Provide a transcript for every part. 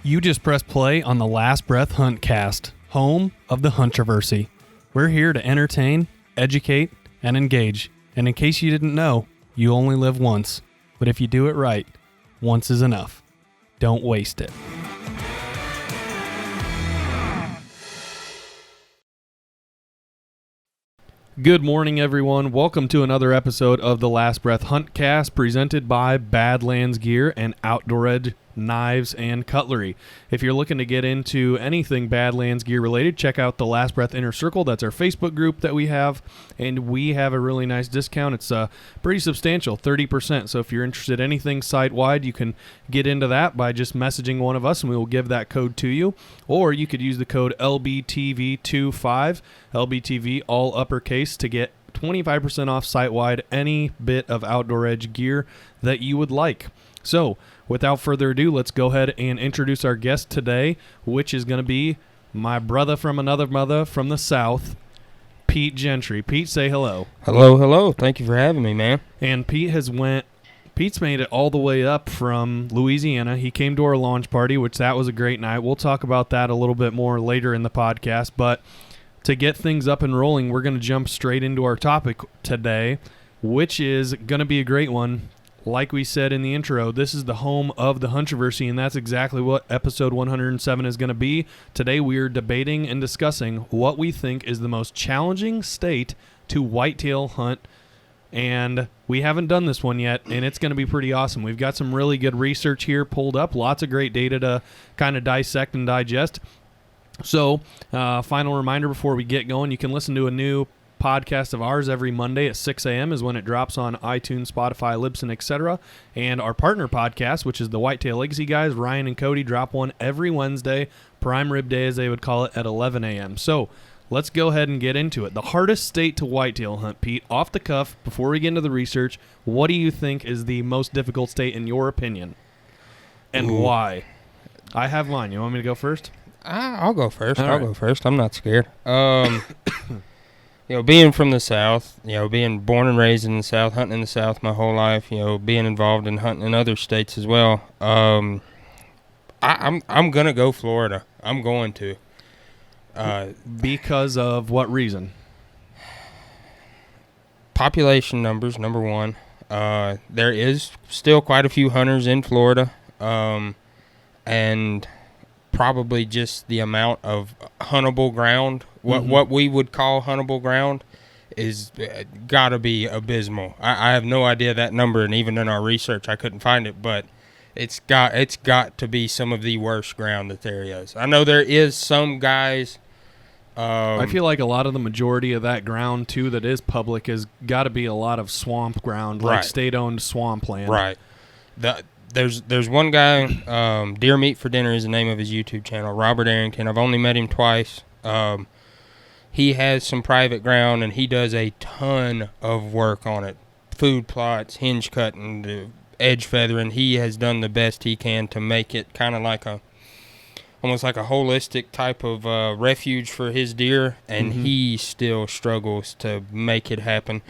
You just pressed play on the Last Breath Huntcast, home of the HUNTROVERSY. We're here to entertain, educate, and engage. And in case you didn't know, you only live once. But if you do it right, once is enough. Don't waste it. Good morning, everyone. Welcome to another episode of the Last Breath Huntcast, presented by Badlands Gear and Outdoor Edge Knives and Cutlery. If you're looking to get into anything Badlands Gear related, check out the Last Breath Inner Circle. That's our Facebook group that we have, and we have a really nice discount. It's pretty substantial, 30%. So if you're interested in anything site-wide, you can get into that by just messaging one of us, and we will give that code to you. Or you could use the code LBTV25, LBTV all uppercase, to get 25% off site-wide any bit of Outdoor Edge gear that you would like. So, without further ado, let's go ahead and introduce our guest today, which is going to be my brother from another mother from the South, Pete Gentry. Pete, say hello. Hello, hello. Thank you for having me, man. And Pete's made it all the way up from Louisiana. He came to our launch party, which that was a great night. We'll talk about that a little bit more later in the podcast, but to get things up and rolling, we're going to jump straight into our topic today, which is going to be a great one. Like we said in the intro, this is the home of the HUNTROVERSY, and that's exactly what episode 107 is going to be. Today we are debating and discussing what we think is the most challenging state to whitetail hunt, and we haven't done this one yet, and it's going to be pretty awesome. We've got some really good research here pulled up, lots of great data to kind of dissect and digest. So, final reminder before we get going, you can listen to a new podcast of ours every Monday at 6 a.m. is when it drops on iTunes, Spotify, Libsyn, etc. And our partner podcast, which is the Whitetail Legacy guys, Ryan and Cody, drop one every Wednesday, prime rib day as they would call it, at 11 a.m. So let's go ahead and get into it. The hardest state to whitetail hunt, Pete, off the cuff, before we get into the research, what do you think is the most difficult state in your opinion? And why? I have mine. You want me to go first? I'll go first. All right. Go first. I'm not scared. Being from the South, being born and raised in the South, hunting in the South my whole life, being involved in hunting in other states as well. I'm gonna go Florida. I'm going to. Because of what reason? Population numbers, number one. There is still quite a few hunters in Florida, and probably just the amount of huntable ground, what we would call huntable ground, is got to be abysmal. I have no idea that number, and even in our research I couldn't find it, but it's got to be some of the worst ground that there is. I know there is some guys. I feel like a lot of the majority of that ground too that is public has got to be a lot of swamp ground, like state-owned swampland. Right. There's one guy, Deer Meat for Dinner is the name of his YouTube channel, Robert Arrington. I've only met him twice. He has some private ground, and he does a ton of work on it. Food plots, hinge cutting, edge feathering. He has done the best he can to make it kind of like almost like a holistic type of refuge for his deer, and he still struggles to make it happen.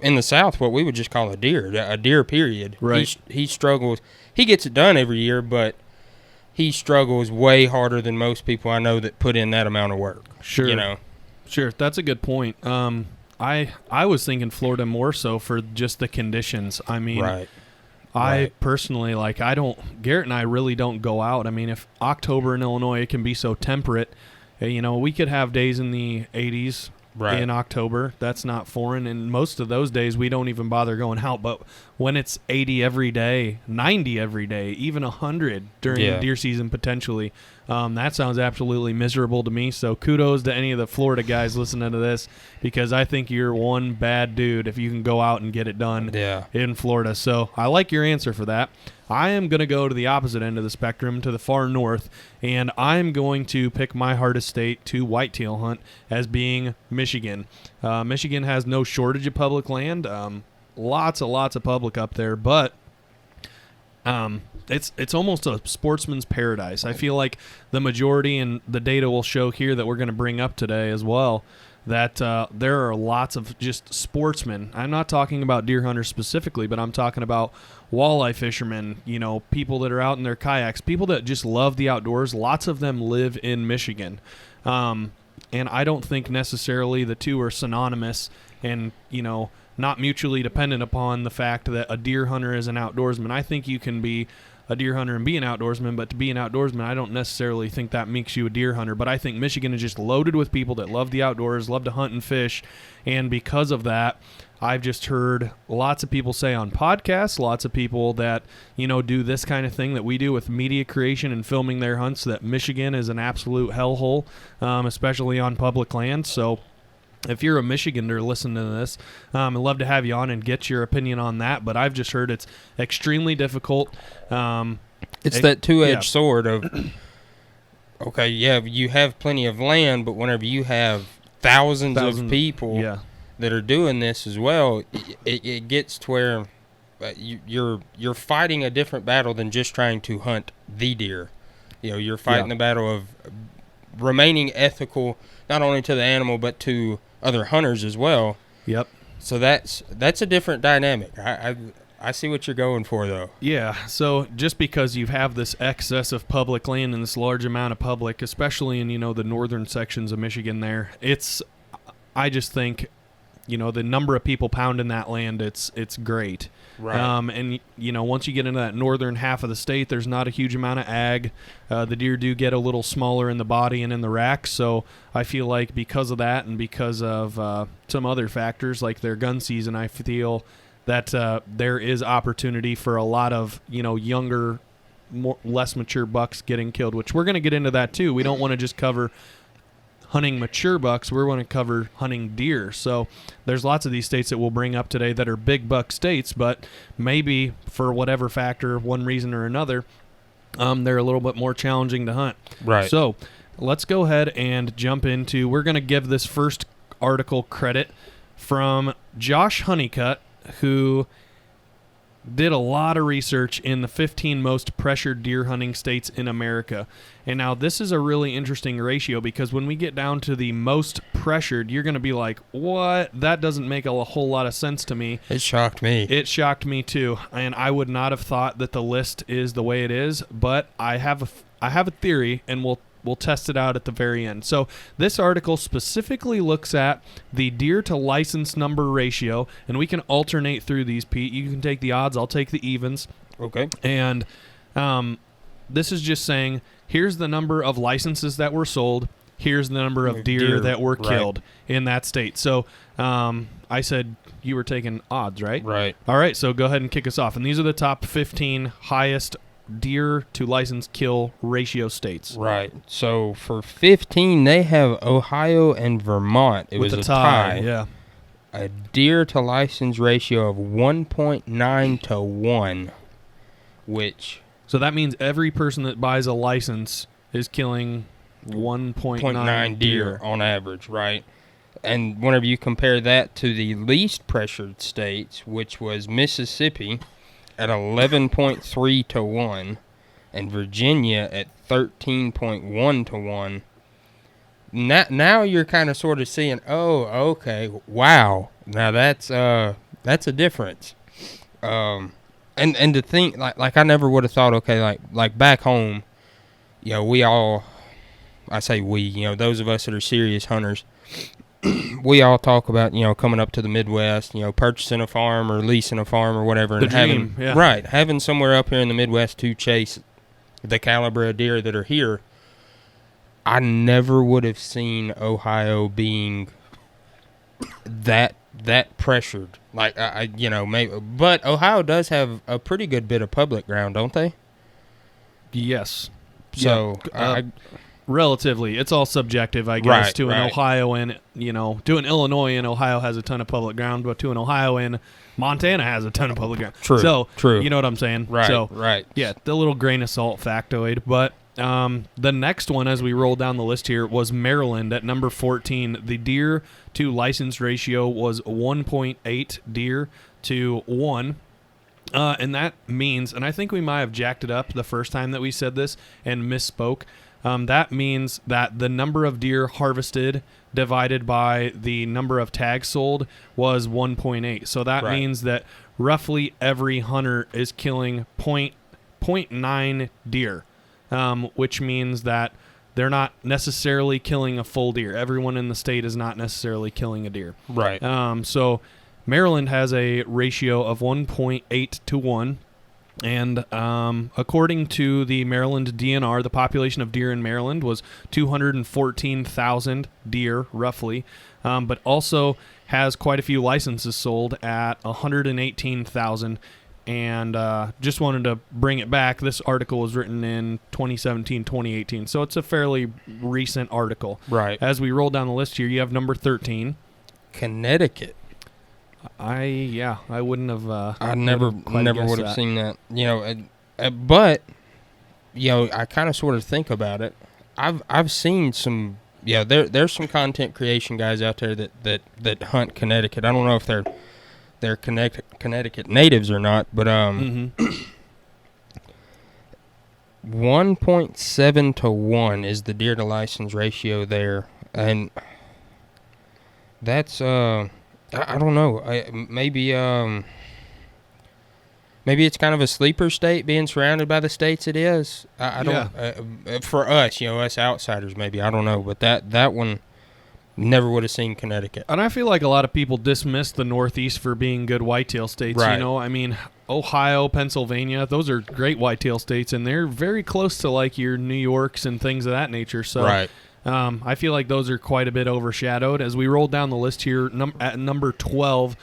In the South, what we would just call a deer period. Right. He struggles. He gets it done every year, but he struggles way harder than most people I know that put in that amount of work. Sure. Sure. That's a good point. I was thinking Florida more so for just the conditions. I mean, I personally, Garrett and I really don't go out. I mean, if October in Illinois, it can be so temperate. We could have days in the 80s. In October. That's not foreign, and most of those days we don't even bother going out. But when it's 80 every day, 90 every day, even 100 during the deer season potentially, that sounds absolutely miserable to me. So kudos to any of the Florida guys listening to this, because I think you're one bad dude if you can go out and get it done in Florida. So I like your answer for that. I am going to go to the opposite end of the spectrum, to the far north, and I'm going to pick my hardest state to whitetail hunt as being Michigan. Michigan has no shortage of public land, lots of public up there, but it's almost a sportsman's paradise. I feel like the majority, and the data will show here that we're going to bring up today as well, that there are lots of just sportsmen. I'm not talking about deer hunters specifically, but I'm talking about walleye fishermen, people that are out in their kayaks, people that just love the outdoors. Lots of them live in Michigan. And I don't think necessarily the two are synonymous and, not mutually dependent upon the fact that a deer hunter is an outdoorsman. I think you can be a deer hunter and be an outdoorsman, but to be an outdoorsman, I don't necessarily think that makes you a deer hunter. But I think Michigan is just loaded with people that love the outdoors, love to hunt and fish, and because of that, I've just heard lots of people say on podcasts, lots of people that, do this kind of thing that we do with media creation and filming their hunts, that Michigan is an absolute hellhole, especially on public land. So if you're a Michigander listening to this, I'd love to have you on and get your opinion on that. But I've just heard it's extremely difficult. It's that two-edged sword of, okay, you have plenty of land, but whenever you have thousands of people that are doing this as well, it gets to where you're fighting a different battle than just trying to hunt the deer. You're fighting the battle of remaining ethical, not only to the animal but to other hunters as well. Yep. So that's a different dynamic. I see what you're going for, though. Yeah, so just because you have this excess of public land and this large amount of public, especially in, the northern sections of Michigan there, I just think, the number of people pounding that land, it's great. Right. And, once you get into that northern half of the state, there's not a huge amount of ag. The deer do get a little smaller in the body and in the rack, so I feel like because of that and because of some other factors like their gun season, I feel that there is opportunity for a lot of, younger, less mature bucks getting killed, which we're going to get into that too. We don't want to just cover hunting mature bucks, we're going to cover hunting deer. So there's lots of these states that we'll bring up today that are big buck states, but maybe for whatever factor, one reason or another, they're a little bit more challenging to hunt. Right. So let's go ahead and jump into, we're going to give this first article credit from Josh Honeycutt, who did a lot of research in the 15 most pressured deer hunting states in America. And now this is a really interesting ratio because when we get down to the most pressured, you're going to be like, what? That doesn't make a whole lot of sense to me. It shocked me. It shocked me too. And I would not have thought that the list is the way it is, but I have a theory, and we'll test it out at the very end. So this article specifically looks at the deer to license number ratio, and we can alternate through these, Pete. You can take the odds, I'll take the evens. Okay. And this is just saying, here's the number of licenses that were sold, here's the number of deer that were killed in that state. So I said you were taking odds, right? Right. All right, so go ahead and kick us off. And these are the top 15 highest deer to license kill ratio states. Right. So for 15, they have Ohio and Vermont. It was a tie. Yeah. A deer to license ratio of 1.9 to 1, which... So that means every person that buys a license is killing 1.9 deer on average, right? And whenever you compare that to the least pressured states, which was Mississippi at 11.3 to 1 and Virginia at 13.1 to 1, now you're kind of sort of seeing, oh, okay, wow, now that's a difference. And to think, like I never would have thought, okay, like back home, we all, I say we, those of us that are serious hunters, we all talk about, coming up to the Midwest, purchasing a farm or leasing a farm or whatever. The dream, yeah. Right, having somewhere up here in the Midwest to chase the caliber of deer that are here. I never would have seen Ohio being that pressured. Like, maybe, but Ohio does have a pretty good bit of public ground, don't they? Yes. So, relatively, it's all subjective, I guess, to an Ohioan, to an Illinoisan, Ohio has a ton of public ground, but to an Ohioan, Montana has a ton of public ground. True. You know what I'm saying? Right, so, right. Yeah, the little grain of salt factoid. But the next one, as we roll down the list here, was Maryland at number 14. The deer to license ratio was 1.8 deer to 1. And that means, and I think we might have jacked it up the first time that we said this and misspoke. That means that the number of deer harvested divided by the number of tags sold was 1.8. So that means that roughly every hunter is killing 0.9 deer, which means that they're not necessarily killing a full deer. Everyone in the state is not necessarily killing a deer. Right. So Maryland has a ratio of 1.8 to 1. And according to the Maryland DNR, the population of deer in Maryland was 214,000 deer, roughly, but also has quite a few licenses sold at 118,000. And just wanted to bring it back. This article was written in 2017, 2018, so it's a fairly recent article. Right. As we roll down the list here, you have number 13. Connecticut. I wouldn't have. I never would have seen that. You know, but you know, I kind of sort of think about it. I've seen some. Yeah, there's some content creation guys out there that hunt Connecticut. I don't know if they're Connecticut natives or not, but 1.7 to 1 is the deer to license ratio there, and that's I don't know. Maybe it's kind of a sleeper state, being surrounded by the states it is. I don't. For us, us outsiders, maybe, I don't know. But that one, never would have seen Connecticut. And I feel like a lot of people dismiss the Northeast for being good whitetail states. Right. I mean, Ohio, Pennsylvania, those are great whitetail states, and they're very close to like your New Yorks and things of that nature. So. Right. I feel like those are quite a bit overshadowed. As we roll down the list here, at number 12,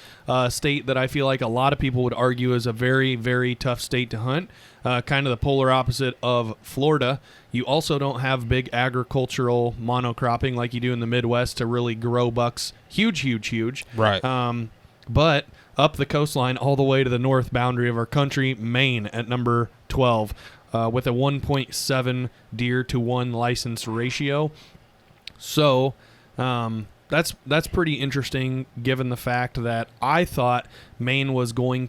state that I feel like a lot of people would argue is a very, very tough state to hunt, kind of the polar opposite of Florida. You also don't have big agricultural monocropping like you do in the Midwest to really grow bucks huge. Right. But up the coastline all the way to the north boundary of our country, Maine at number 12. With a 1.7 deer to 1 license ratio. So that's pretty interesting given the fact that I thought Maine was not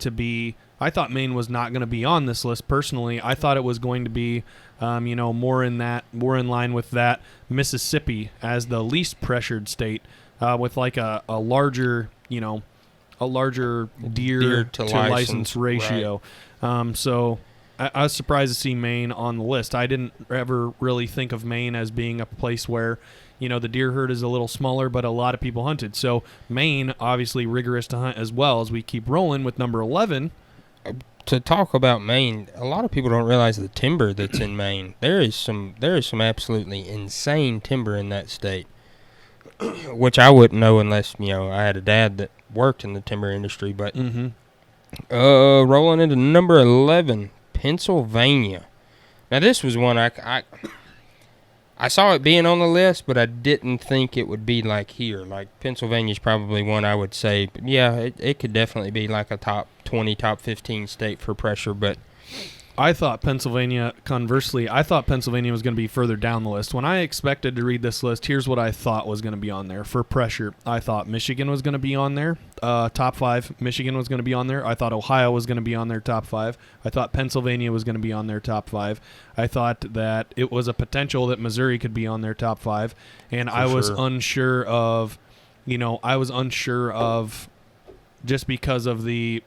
going to be on this list personally. I thought it was going to be more in line with that Mississippi as the least pressured state, with like a larger deer to license ratio. Right. So I was surprised to see Maine on the list. I didn't ever really think of Maine as being a place where, the deer herd is a little smaller, but a lot of people hunted. So Maine, obviously rigorous to hunt as well, as we keep rolling with number 11. To talk about Maine, a lot of people don't realize the timber that's in Maine. There is some absolutely insane timber in that state, which I wouldn't know unless, I had a dad that worked in the timber industry. But rolling into number 11. Pennsylvania. Now, this was one I saw it being on the list, but I didn't think it would be like here. Like, Pennsylvania's probably one I would say, it could definitely be like a top 20, top 15 state for pressure, but conversely, I thought Pennsylvania was going to be further down the list. When I expected to read this list, here's what I thought was going to be on there. For pressure, I thought Michigan was going to be on there, top 5. Michigan was going to be on there. I thought Ohio was going to be on their top 5. I thought Pennsylvania was going to be on their top 5. I thought that it was a potential that Missouri could be on their top 5. And I was unsure of, just because of the,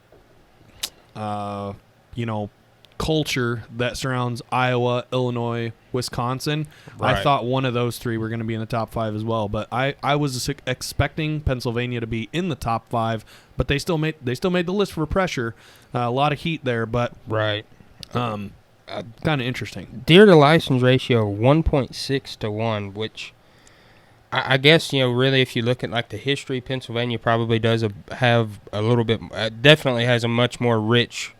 culture that surrounds Iowa, Illinois, Wisconsin. Right. I thought one of those 3 were going to be in the top 5 as well, but I was expecting Pennsylvania to be in the top 5, but they still made the list for pressure. A lot of heat there, but right. Kind of interesting. Deer to license ratio 1.6 to 1, which I guess, really if you look at like the history, Pennsylvania probably does have a little bit, definitely has a much more rich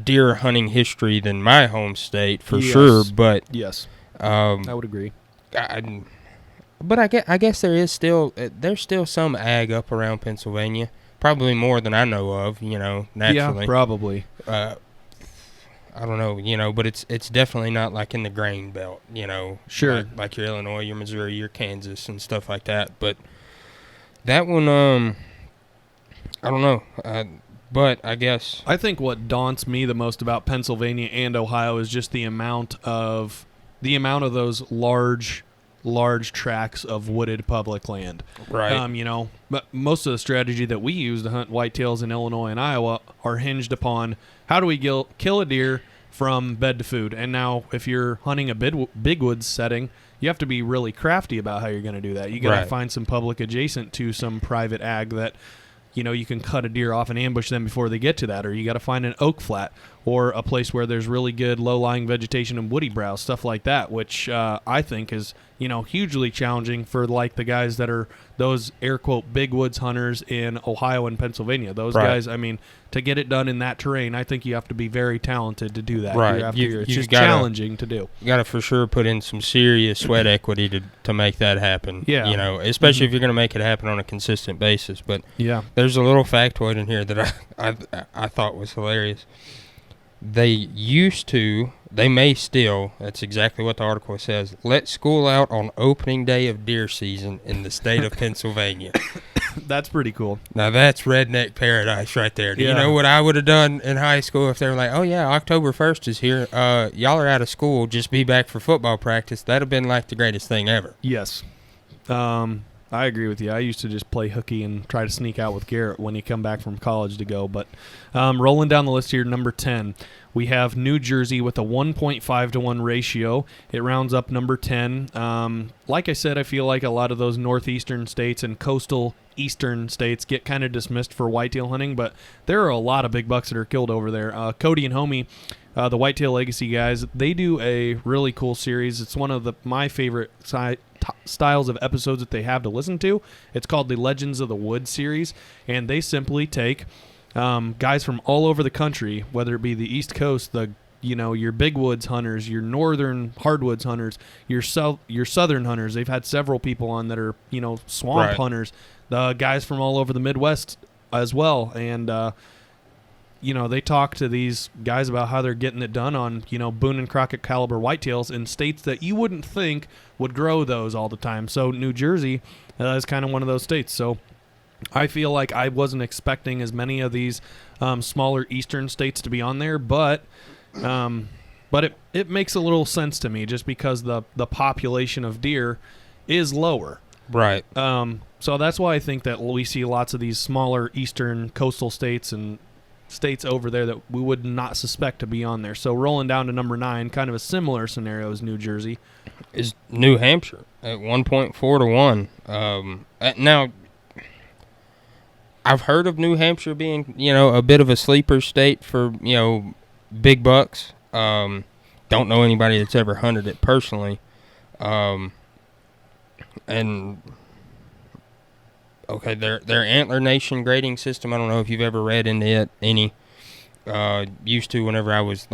deer hunting history than my home state for sure, but yes, I would agree. But I guess there's still some ag up around Pennsylvania, probably more than I know of, naturally. Yeah, probably. I don't know, but it's definitely not like in the grain belt, Sure. Like your Illinois, your Missouri, your Kansas and stuff like that. But that one, I don't know. But I guess I think what daunts me the most about Pennsylvania and Ohio is just the amount of those large tracts of wooded public land. right. But most of the strategy that we use to hunt whitetails in Illinois and Iowa are hinged upon how do we kill a deer from bed to food. And now if you're hunting a big woods setting, you have to be really crafty about how you're going to do that. You got to find some public adjacent to some private ag that you can cut a deer off and ambush them before they get to that, or you got to find an oak flat or a place where there's really good low-lying vegetation and woody browse, stuff like that, which I think is, hugely challenging for like the guys that are those air quote big woods hunters in Ohio and Pennsylvania. Those guys, I mean, to get it done in that terrain, I think you have to be very talented to do that. Right. It's just challenging to do. You got to for sure put in some serious sweat equity to make that happen. Yeah. Especially if you're going to make it happen on a consistent basis. But yeah, there's a little factoid in here that I thought was hilarious. They may still, that's exactly what the article says, let school out on opening day of deer season in the state of Pennsylvania. That's pretty cool. Now that's redneck paradise right there. Do you know what I would have done in high school if they were like, oh yeah, October 1st is here. Y'all are out of school. Just be back for football practice. That would have been like the greatest thing ever. Yes. I agree with you. I used to just play hooky and try to sneak out with Garrett when he come back from college to go. But rolling down the list here, number 10, we have New Jersey with a 1.5 to 1 ratio. It rounds up number 10. Like I said, I feel like a lot of those northeastern states and coastal eastern states get kind of dismissed for whitetail hunting, but there are a lot of big bucks that are killed over there. Cody and Homie, the Whitetail Legacy guys, they do a really cool series. It's one of my favorite styles of episodes that they have to listen to. It's called the Legends of the Woods series, and they simply take guys from all over the country, whether it be the East Coast, your big woods hunters, your northern hardwoods hunters, your southern hunters. They've had several people on that are swamp hunters, the guys from all over the Midwest as well, and they talk to these guys about how they're getting it done on, Boone and Crockett caliber whitetails in states that you wouldn't think would grow those all the time. So New Jersey is kind of one of those states. So I feel like I wasn't expecting as many of these smaller eastern states to be on there, but it makes a little sense to me just because the population of deer is lower. Right. So that's why I think that we see lots of these smaller eastern coastal states and states over there that we would not suspect to be on there. So rolling down to number 9, kind of a similar scenario as New Jersey, is New Hampshire at 1.4 to 1. Now, I've heard of New Hampshire being, a bit of a sleeper state for, big bucks. Don't know anybody that's ever hunted it personally. And okay, their Antler Nation grading system, I don't know if you've ever read into it any. Used to whenever I was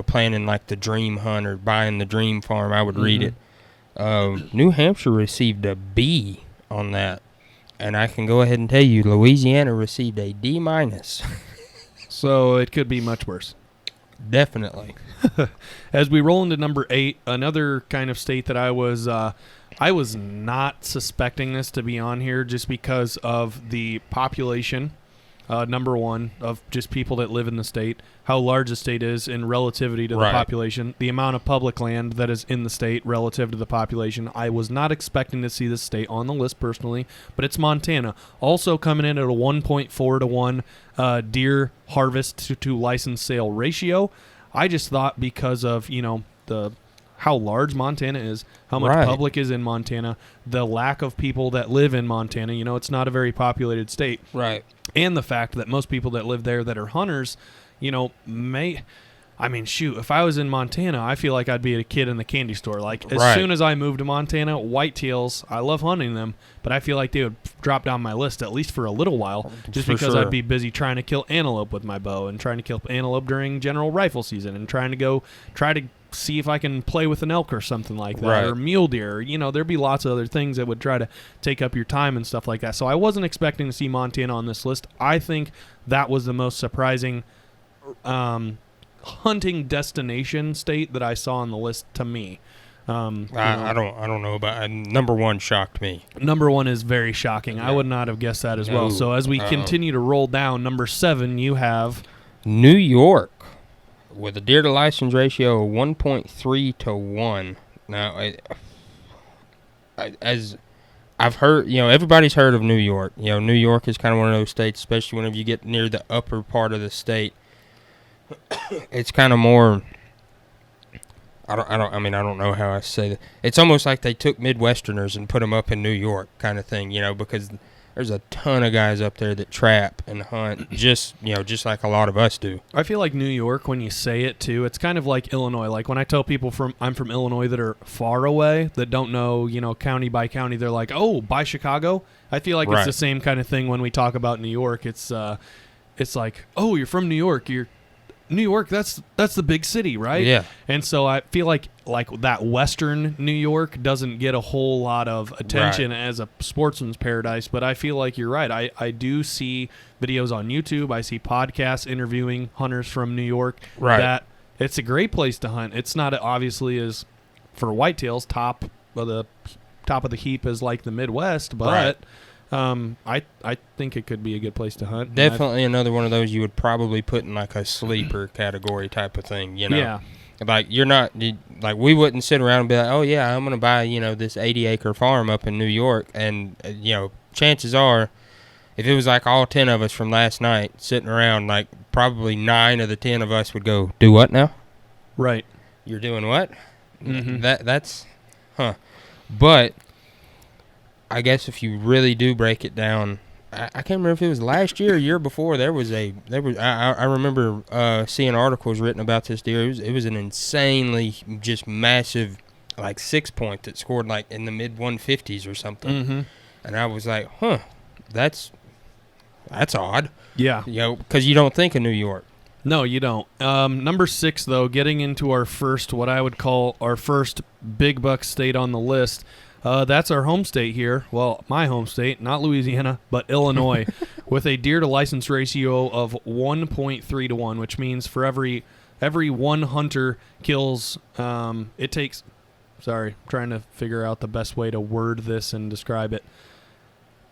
planning like the dream hunt or buying the dream farm, I would read it. New Hampshire received a B on that, and I can go ahead and tell you Louisiana received a D-. So it could be much worse. Definitely. As we roll into number 8, another kind of state that I was not suspecting this to be on here just because of the population, number 1, of just people that live in the state, how large the state is in relativity to the population, the amount of public land that is in the state relative to the population. I was not expecting to see this state on the list personally, but it's Montana. Also coming in at a 1.4 to 1 deer harvest to license sale ratio. I just thought because of, how large Montana is, how much public is in Montana, the lack of people that live in Montana. It's not a very populated state. Right. And the fact that most people that live there that are hunters, if I was in Montana, I feel like I'd be a kid in the candy store. Like, as soon as I moved to Montana, whitetails, I love hunting them, but I feel like they would drop down my list, at least for a little while, just because I'd be busy trying to kill antelope with my bow and trying to kill antelope during general rifle season and trying to try to see if I can play with an elk or something like that, or mule deer. There'd be lots of other things that would try to take up your time and stuff like that. So I wasn't expecting to see Montana on this list. I think that was the most surprising hunting destination state that I saw on the list to me. I don't know about number one. Shocked me. Number one is very shocking. Yeah. I would not have guessed that as well. So as we continue to roll down, number 7, you have New York with a deer to license ratio of 1.3 to 1. Now, as I've heard, everybody's heard of New York. New York is kind of one of those states, especially whenever you get near the upper part of the state. It's kind of more. I don't know how I say that. It's almost like they took Midwesterners and put them up in New York, kind of thing. Because there's a ton of guys up there that trap and hunt, just like a lot of us do. I feel like New York, when you say it too, it's kind of like Illinois. Like when I tell people I'm from Illinois that are far away, that don't know, county by county, they're like, oh, by Chicago. I feel like It's the same kind of thing when we talk about New York. It's like, oh, you're from New York. You're New York, that's the big city, right? Yeah. And so I feel like that Western New York doesn't get a whole lot of attention as a sportsman's paradise, but I feel like you're right. I do see videos on YouTube. I see podcasts interviewing hunters from New York. Right. That it's a great place to hunt. It's not obviously as for whitetails top of the heap as like the Midwest, but I think it could be a good place to hunt. Definitely another one of those you would probably put in like a sleeper category type of thing, Yeah. Like we wouldn't sit around and be like, oh yeah, I'm going to buy, this 80-acre farm up in New York. And, chances are, if it was like all 10 of us from last night sitting around, like probably 9 of the 10 of us would go, do what now? Right. You're doing what? Mm-hmm. That's, But I guess if you really do break it down, I can't remember if it was last year or year before. I remember seeing articles written about this deer. It was an insanely just massive, like 6-point that scored like in the mid 150s or something. Mm-hmm. And I was like, that's odd. Yeah. Because you don't think of New York. No, you don't. Number 6, though, getting into our first, what I would call our first big buck state on the list. That's our home state here. Well, my home state, not Louisiana, but Illinois, with a deer to license ratio of 1.3 to 1, which means for every one hunter kills, it takes. Sorry, I'm trying to figure out the best way to word this and describe it.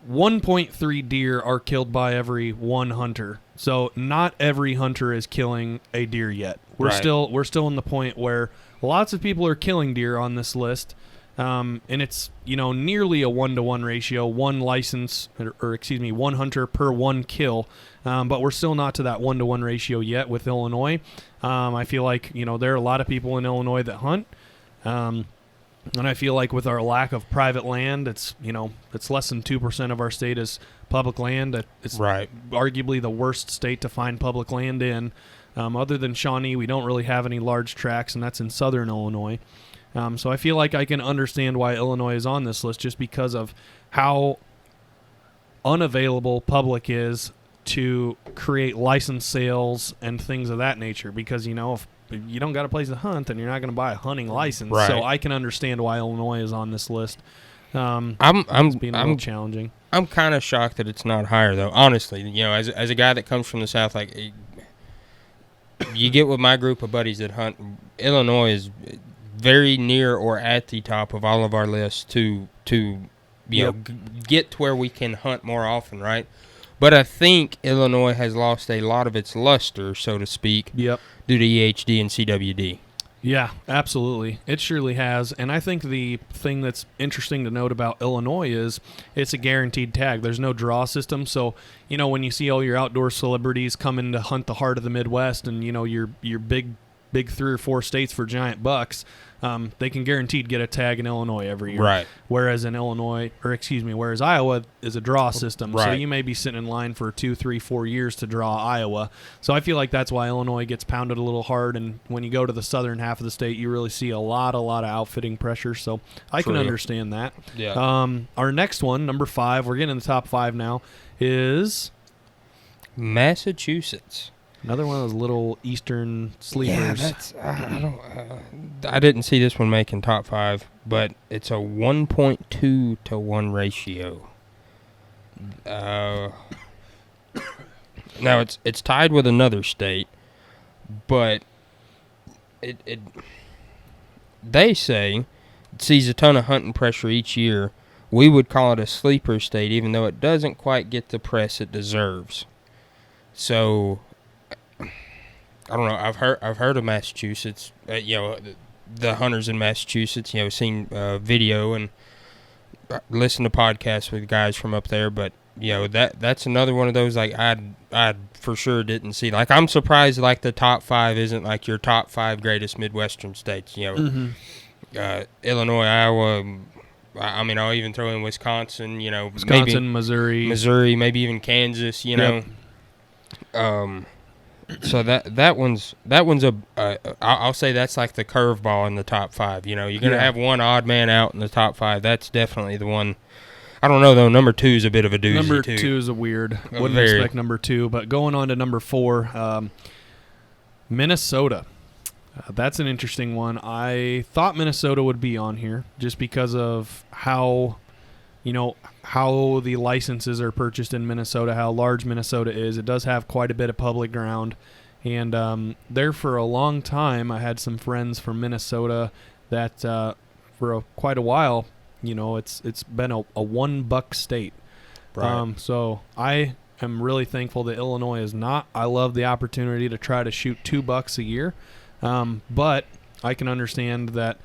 1.3 deer are killed by every one hunter. So not every hunter is killing a deer yet. We're still in the point where lots of people are killing deer on this list. And it's, nearly a 1-to-1 ratio, one hunter per one kill. But we're still not to that 1-to-1 ratio yet with Illinois. I feel like, there are a lot of people in Illinois that hunt. And I feel like with our lack of private land, it's less than 2% of our state is public land. It's arguably the worst state to find public land in. Other than Shawnee, we don't really have any large tracts, and that's in southern Illinois. So I feel like I can understand why Illinois is on this list just because of how unavailable public is to create license sales and things of that nature. Because, if you don't got a place to hunt, then you're not going to buy a hunting license. Right. So I can understand why Illinois is on this list. It's being a little challenging. I'm kind of shocked that it's not higher, though. Honestly, as a guy that comes from the South, like you get with my group of buddies that hunt, Illinois is very near or at the top of all of our lists to get to where we can hunt more often, right? But I think Illinois has lost a lot of its luster, so to speak, due to EHD and CWD. Yeah, absolutely. It surely has. And I think the thing that's interesting to note about Illinois is it's a guaranteed tag. There's no draw system. So, when you see all your outdoor celebrities coming to hunt the heart of the Midwest and, your big 3 or 4 states for giant bucks, they can guaranteed get a tag in Illinois every year. Right. Whereas Iowa is a draw system. Right. So you may be sitting in line for 2, 3, 4 years to draw Iowa. So I feel like that's why Illinois gets pounded a little hard. And when you go to the southern half of the state, you really see a lot of outfitting pressure. So I can understand that. Yeah. Our next one, number 5, we're getting in the top 5 now, is Massachusetts. Another one of those little eastern sleepers. Yeah, I didn't see this one making top 5, but it's a 1.2 to 1 ratio. Now it's tied with another state, but they say sees a ton of hunting pressure each year. We would call it a sleeper state, even though it doesn't quite get the press it deserves. So, I don't know. I've heard of Massachusetts. The hunters in Massachusetts. Seen video and listen to podcasts with guys from up there. But that's another one of those like I for sure didn't see. Like I'm surprised like the top 5 isn't like your top 5 greatest Midwestern states. Illinois, Iowa. I mean, I'll even throw in Wisconsin. Wisconsin, maybe Missouri, maybe even Kansas. Yep. So that one's I'll say that's like the curveball in the top 5. You're gonna have one odd man out in the top 5. That's definitely the one. I don't know though. Number 2 is a bit of a doozy. Number too. 2 is a weird. Wouldn't expect number 2, but going on to number 4, Minnesota. That's an interesting one. I thought Minnesota would be on here just because of how the licenses are purchased in Minnesota, how large Minnesota is. It does have quite a bit of public ground. And there for a long time, I had some friends from Minnesota that for quite a while, it's been a $1 state. Right. So I am really thankful that Illinois is not. I love the opportunity to try to shoot $2 a year. But I can understand that,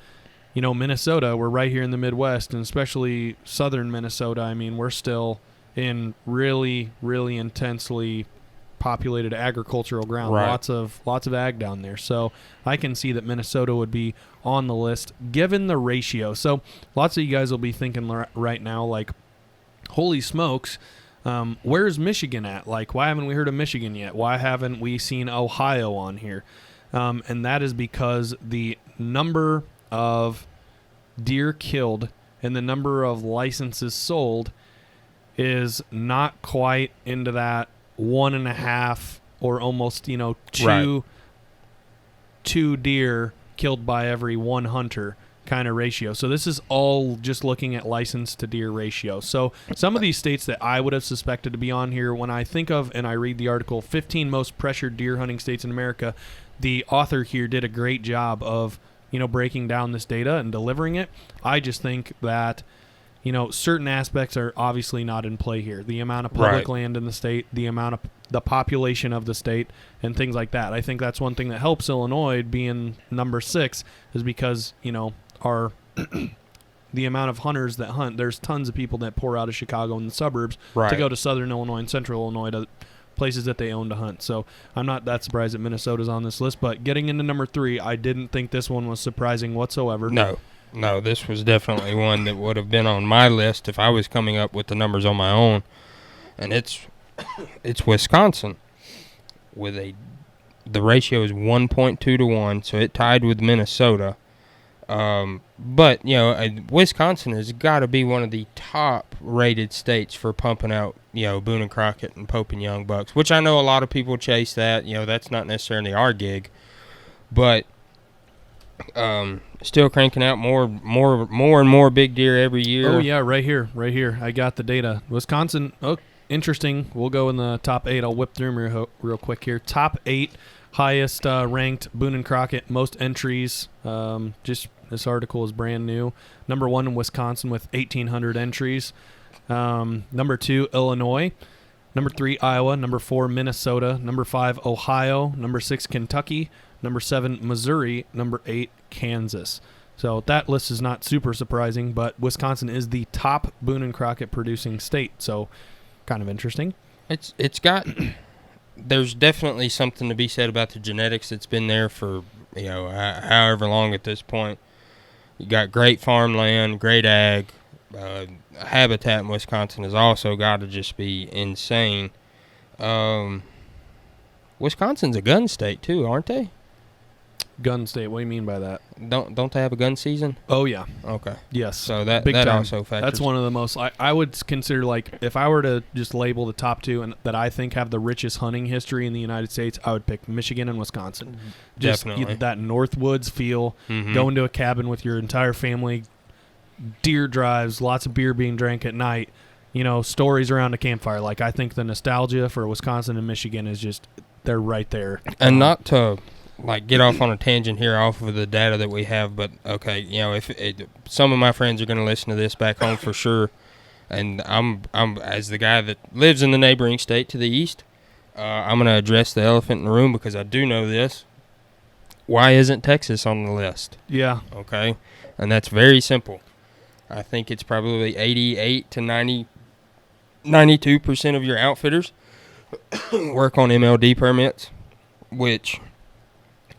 Minnesota, we're right here in the Midwest, and especially southern Minnesota. I mean, we're still in really, really intensely populated agricultural ground. Right. Lots of ag down there. So I can see that Minnesota would be on the list given the ratio. So lots of you guys will be thinking right now, like, holy smokes, where's Michigan at? Like, why haven't we heard of Michigan yet? Why haven't we seen Ohio on here? And that is because the number of deer killed and the number of licenses sold is not quite into that 1.5 or almost, two deer killed by every one hunter kind of ratio. So this is all just looking at license to deer ratio. So some of these states that I would have suspected to be on here, when I think of and I read the article, 15 most pressured deer hunting states in America, the author here did a great job of, breaking down this data and delivering it. I just think that, certain aspects are obviously not in play here. The amount of public land in the state, the amount of the population of the state, and things like that. I think that's one thing that helps Illinois being number 6 is because, our the amount of hunters that hunt. There's tons of people that pour out of Chicago and the suburbs to go to southern Illinois and central Illinois to places that they own to hunt. So I'm not that surprised that Minnesota's on this list. But getting into number 3, I didn't think this one was surprising whatsoever. No, this was definitely one that would have been on my list if I was coming up with the numbers on my own. And it's Wisconsin with the ratio is 1.2 to 1, so it tied with Minnesota. But Wisconsin has got to be one of the top-rated states for pumping out, Boone and Crockett and Pope and Young bucks, which I know a lot of people chase that. That's not necessarily our gig, but still cranking out more and more big deer every year. Oh yeah, right here. I got the data. Wisconsin. Oh, interesting. We'll go in the top 8. I'll whip through them real quick here. Top 8 highest ranked Boone and Crockett, most entries. Just this article is brand new. Number 1 in Wisconsin with 1,800 entries. Number 2, Illinois. Number 3, Iowa. Number 4, Minnesota. Number 5, Ohio. Number 6, Kentucky. Number 7, Missouri. Number 8, Kansas. So that list is not super surprising, but Wisconsin is the top Boone and Crockett producing state. So kind of interesting. It's got... There's definitely something to be said about the genetics that's been there for, however long at this point. You got great farmland, great ag. Habitat in Wisconsin has also got to just be insane. Wisconsin's a gun state too, aren't they? Gun state. What do you mean by that? Don't they have a gun season? Oh yeah. Okay. Yes. So that Big time. also factors. That's one of the most. I would consider, like, if I were to just label the top 2 and that I think have the richest hunting history in the United States, I would pick Michigan and Wisconsin. Just Definitely. That Northwoods feel, Mm-hmm. going to a cabin with your entire family, deer drives, lots of beer being drank at night. Stories around a campfire. Like, I think the nostalgia for Wisconsin and Michigan is just, they're right there. And not to get off on a tangent here off of the data that we have, but okay, if some of my friends are going to listen to this back home for sure, and I'm as the guy that lives in the neighboring state to the east, I'm going to address the elephant in the room because I do know this. Why isn't Texas on the list? Yeah. Okay, and that's very simple. I think it's probably 88 to 92% of your outfitters work on MLD permits, which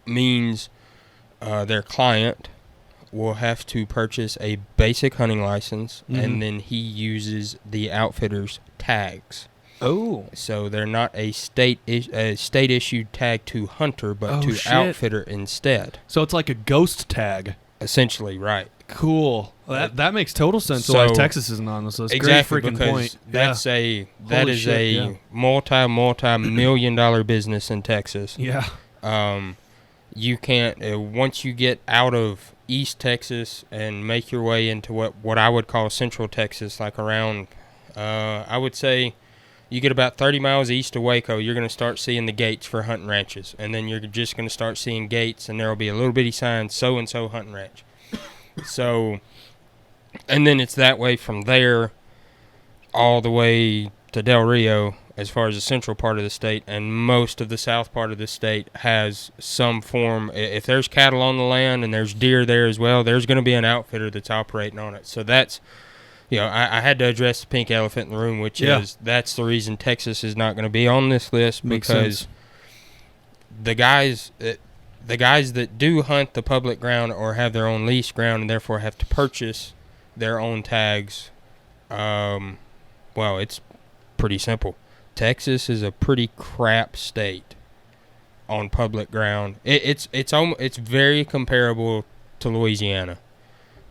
means their client will have to purchase a basic hunting license, and then he uses the outfitter's tags. Oh. So they're not a state issued tag to hunter, but to outfitter instead. So it's like a ghost tag. Essentially, right. Cool. That makes total sense. Why Texas isn't on this list. Exactly, Great freaking because point. that is a multi-million dollar business in Texas. Yeah. You can't once you get out of East Texas and make your way into what I would call Central Texas, like around I would say you get about 30 miles east of Waco, you're going to start seeing the gates for hunting ranches, and then you're just going to start seeing gates, and there will be a little bitty sign, so-and-so hunting ranch. So, and then it's that way from there all the way to Del Rio as far as the central part of the state, and most of the south part of the state has some form. If there's cattle on the land and there's deer there as well, there's going to be an outfitter that's operating on it. So that's, I had to address the pink elephant in the room, which is that's the reason Texas is not going to be on this list. Makes because sense. the guys that do hunt the public ground or have their own leased ground and therefore have to purchase their own tags, it's pretty simple. Texas is a pretty crap state on public ground. It's very comparable to Louisiana,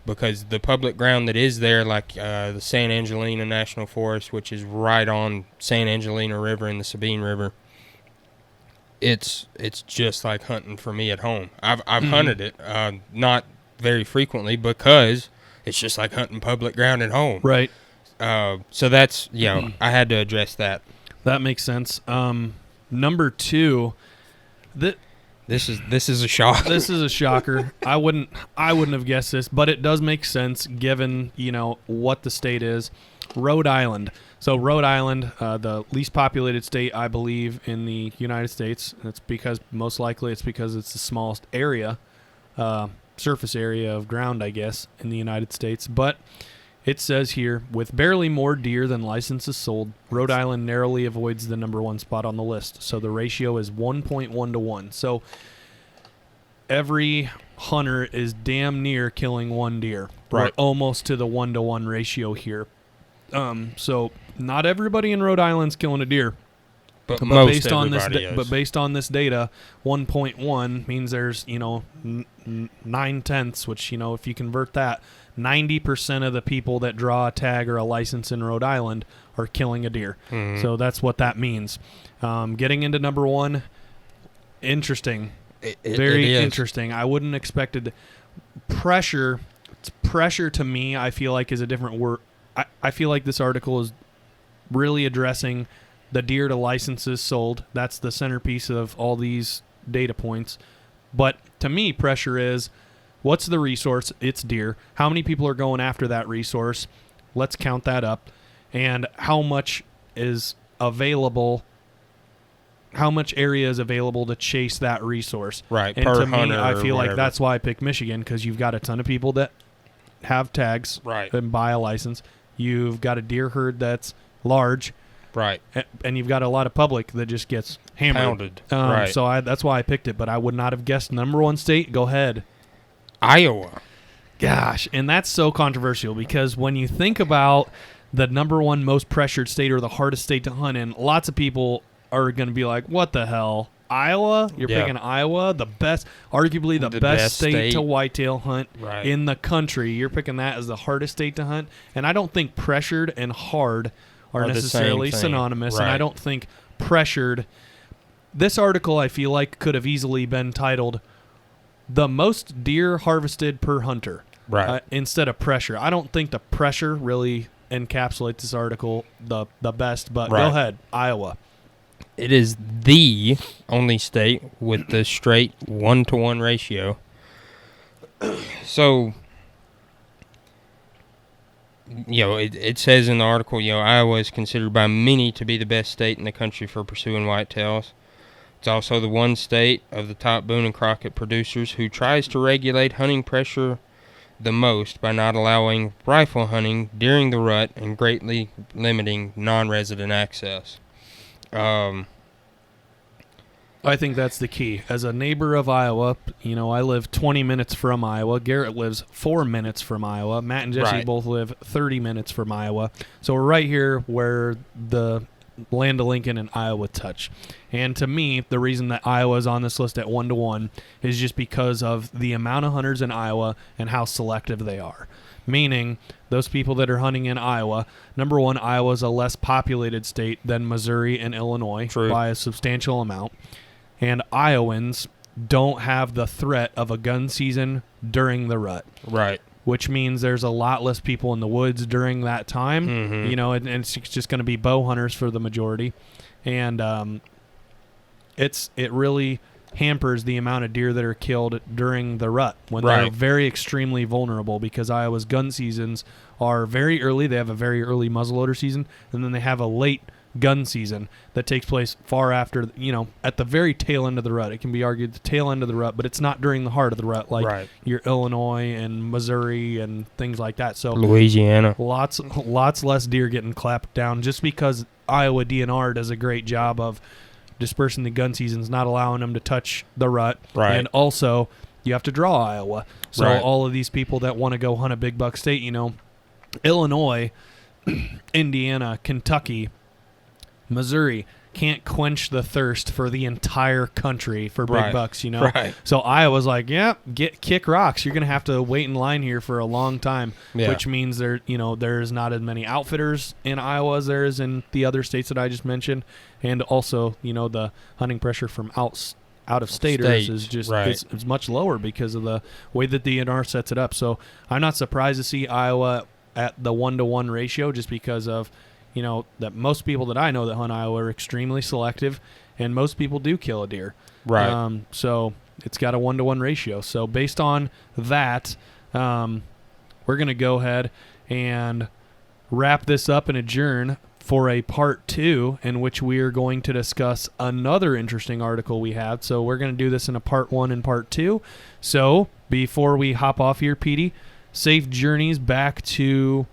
because the public ground that is there, like the San Angelina National Forest, which is right on San Angelina River and the Sabine River, it's just like hunting for me at home. I've hunted it, not very frequently, because it's just like hunting public ground at home. Right. So that's I had to address that. That makes sense. Number 2, this is a shock. This is a shocker. I wouldn't have guessed this, but it does make sense given what the state is. Rhode Island. So Rhode Island, the least populated state, I believe, in the United States. That's because it's the smallest area, surface area of ground, I guess, in the United States. But it says here, with barely more deer than licenses sold, Rhode Island narrowly avoids the number 1 spot on the list. So the ratio is 1.1 to 1. So every hunter is damn near killing 1 deer. Right. We're almost to the 1-to-1 ratio here. So not everybody in Rhode Island's killing a deer. But most based on everybody is. But based on this data, 1.1 means there's 9/10, which if you convert that, 90% of the people that draw a tag or a license in Rhode Island are killing a deer. Mm-hmm. So that's what that means. Getting into number 1, interesting, very interesting. I wouldn't expected pressure. Pressure to me, I feel like, is a different word. I feel like this article is really addressing the deer to licenses sold. That's the centerpiece of all these data points. But to me, pressure is, what's the resource? It's deer. How many people are going after that resource? Let's count that up. And how much is available? How much area is available to chase that resource? Right. And per to me, hunter I feel like whatever. that's why I picked Michigan, because you've got a ton of people that have tags and buy a license. You've got a deer herd that's large. Right. And you've got a lot of public that just gets hammered. Pounded. So that's why I picked it, but I would not have guessed number 1 state. Go ahead. Iowa. Gosh, and that's so controversial, because when you think about the number 1 most pressured state or the hardest state to hunt in, lots of people are going to be like, what the hell? Iowa? You're picking Iowa? Arguably the best state to whitetail hunt in the country. You're picking that as the hardest state to hunt. And I don't think pressured and hard are necessarily synonymous. Right. And I don't think pressured. This article, I feel like, could have easily been titled "The Most Deer Harvested Per Hunter," instead of pressure. I don't think the pressure really encapsulates this article the best. But go ahead, Iowa. It is the only state with the straight 1-to-1 ratio. So, it says in the article, Iowa is considered by many to be the best state in the country for pursuing whitetails. It's also the one state of the top Boone and Crockett producers who tries to regulate hunting pressure the most by not allowing rifle hunting during the rut and greatly limiting non-resident access. I think that's the key. As a neighbor of Iowa, I live 20 minutes from Iowa. Garrett lives 4 minutes from Iowa. Matt and Jesse both live 30 minutes from Iowa. So we're right here where the Land of Lincoln and Iowa touch. And to me, the reason that Iowa is on this list at 1-to-1 is just because of the amount of hunters in Iowa and how selective they are. Meaning, those people that are hunting in Iowa, number one, Iowa is a less populated state than Missouri and Illinois by a substantial amount. And Iowans don't have the threat of a gun season during the rut. Right. Which means there's a lot less people in the woods during that time. And it's just going to be bow hunters for the majority. And it really hampers the amount of deer that are killed during the rut when they're very extremely vulnerable, because Iowa's gun seasons are very early. They have a very early muzzleloader season, and then they have a late gun season that takes place far after, at the very tail end of the rut. It can be argued the tail end of the rut, but it's not during the heart of the rut like your Illinois and Missouri and things like that. So Louisiana, lots less deer getting clapped down just because Iowa DNR does a great job of dispersing the gun seasons, not allowing them to touch the rut. And also, you have to draw Iowa. So all of these people that want to go hunt a big buck state, Illinois, Indiana, Kentucky, Missouri can't quench the thirst for the entire country for big bucks, So Iowa's like, kick rocks. You're going to have to wait in line here for a long time, which means there's not as many outfitters in Iowa as there is in the other states that I just mentioned. And also, the hunting pressure from out-of-staters is just it's much lower because of the way that the DNR sets it up. So I'm not surprised to see Iowa at the 1-to-1 ratio just because of that most people that I know that hunt Iowa are extremely selective, and most people do kill a deer. So it's got a 1-to-1 ratio. So based on that, we're going to go ahead and wrap this up and adjourn for a part 2, in which we are going to discuss another interesting article we have. So we're going to do this in a part 1 and part 2. So before we hop off here, Petey, safe journeys back to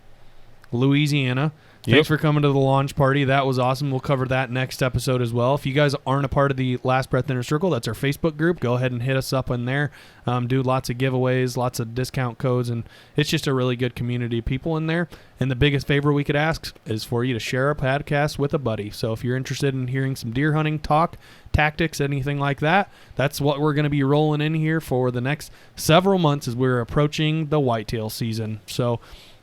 Louisiana. Thanks for coming to the launch party. That was awesome. We'll cover that next episode as well. If you guys aren't a part of the Last Breath Inner Circle, that's our Facebook group. Go ahead and hit us up in there. Do lots of giveaways, lots of discount codes, and it's just a really good community of people in there. And the biggest favor we could ask is for you to share our podcast with a buddy. So if you're interested in hearing some deer hunting talk, tactics, anything like that, that's what we're going to be rolling in here for the next several months as we're approaching the whitetail season. So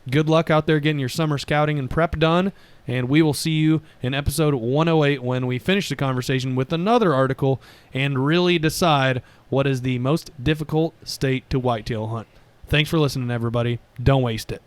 good luck out there getting your summer scouting and prep done, and we will see you in episode 108 when we finish the conversation with another article and really decide what is the most difficult state to whitetail hunt. Thanks for listening, everybody. Don't waste it.